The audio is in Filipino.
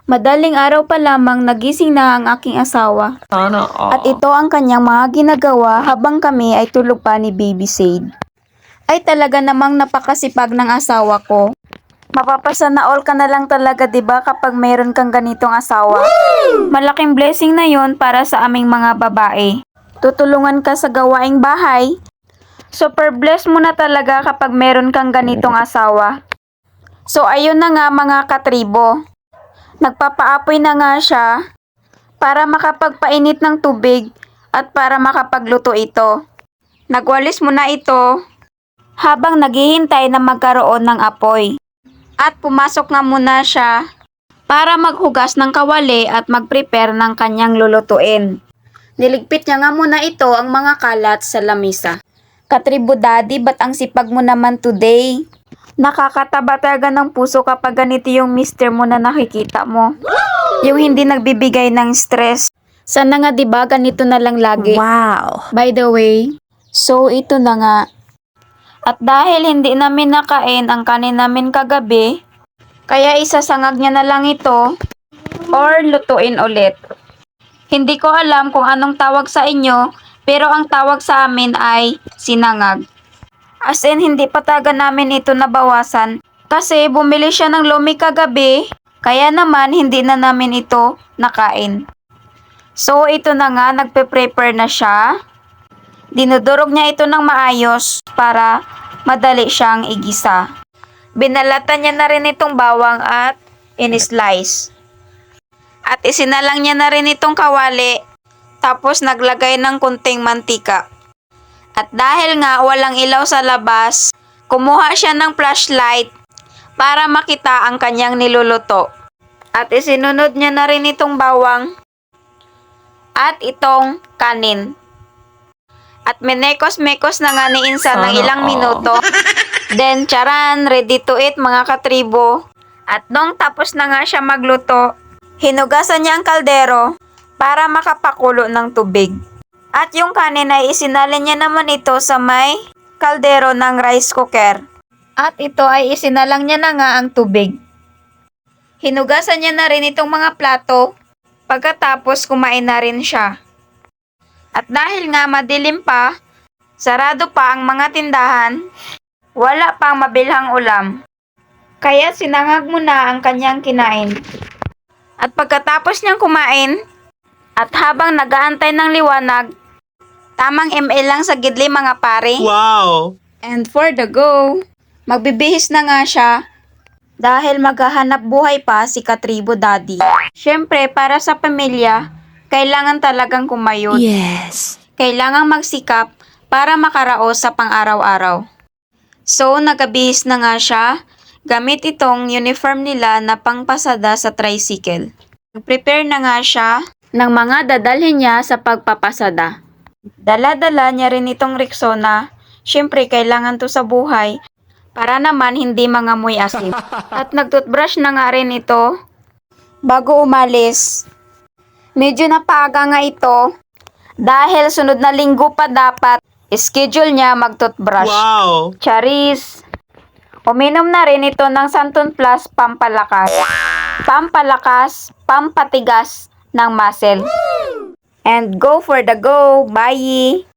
Madaling araw pa lamang nagising na ang aking asawa. Sana all. At ito ang kanyang mga ginagawa habang kami ay tulog pa ni Baby Sade. Ay talaga namang napakasipag ng asawa ko. Mapapasana all ka na lang talaga 'di ba kapag mayroon kang ganitong asawa. Malaking blessing na 'yon para sa aming mga babae. Tutulungan ka sa gawaing bahay. Super blessed mo na talaga kapag meron kang ganitong asawa. So ayun na nga mga katribo. Nagpapaapoy na nga siya para makapagpainit ng tubig at para makapagluto ito. Nagwalis muna ito habang naghihintay na magkaroon ng apoy. At pumasok nga muna siya para maghugas ng kawali at mag-prepare ng kanyang lulutuin. Niligpit niya nga muna ito ang mga kalat sa lamisa. Katribo daddy, ba't ang sipag mo naman today? Nakakataba talaga ng puso kapag ganito yung mister mo na nakikita mo. Yung hindi nagbibigay ng stress. Sana nga 'di ba ganito na lang lagi. Wow. By the way, so ito na nga. At dahil hindi namin nakain ang kanin namin kagabi, kaya isasangag niya na lang ito or lutuin ulit. Hindi ko alam kung anong tawag sa inyo, pero ang tawag sa amin ay sinangag. As in, hindi pa talaga namin ito nabawasan kasi bumili siya ng lumi kagabi, kaya naman hindi na namin ito nakain. So ito na nga, nagpe-prepare na siya. Dinudurog niya ito ng maayos para madali siyang igisa. Binalatan niya na rin itong bawang at in-slice. At isinalang niya na rin itong kawali, tapos naglagay ng kunting mantika. At dahil nga walang ilaw sa labas, kumuha siya ng flashlight para makita ang kanyang niluluto. At isinunod niya na rin itong bawang at itong kanin. At minekos-mekos na nga ni Insan ng ilang minuto. Then, charan, ready to eat mga katribo. At nung tapos na nga siya magluto, hinugasan niya ang kaldero para makapakulo ng tubig. At yung kanin ay isinalin niya naman ito sa may kaldero ng rice cooker. At ito ay isinalang niya na nga ang tubig. Hinugasan niya na rin itong mga plato. Pagkatapos kumain na rin siya. At dahil nga madilim pa, sarado pa ang mga tindahan, wala pang mabilhang ulam. Kaya sinangag muna ang kanyang kinain. At pagkatapos niyang kumain, at habang nagaantay ng liwanag, tamang ml lang sa gidli mga pare. Wow. And for the go, magbibihis na nga siya dahil maghahanap buhay pa si Katribo Daddy. Siyempre, para sa pamilya, kailangan talagang kumayod. Yes. Kailangang magsikap para makaraos sa pang-araw-araw. So, nagabihis na nga siya gamit itong uniform nila na pangpasada sa tricycle. Prepare na nga siya ng mga dadalhin niya sa pagpapasada. Dala-dala niya rin itong Rexona. Siyempre, kailangan to sa buhay para naman hindi mangamoy asim. At nagtoothbrush na nga rin ito bago umalis. Medyo napaaga nga ito dahil sunod na linggo pa dapat schedule niya mag-toothbrush. Wow. Charis! Uminom na rin ito ng Santon Plus pampalakas. Pampalakas, pampatigas ng muscle. And go for the go! Bye!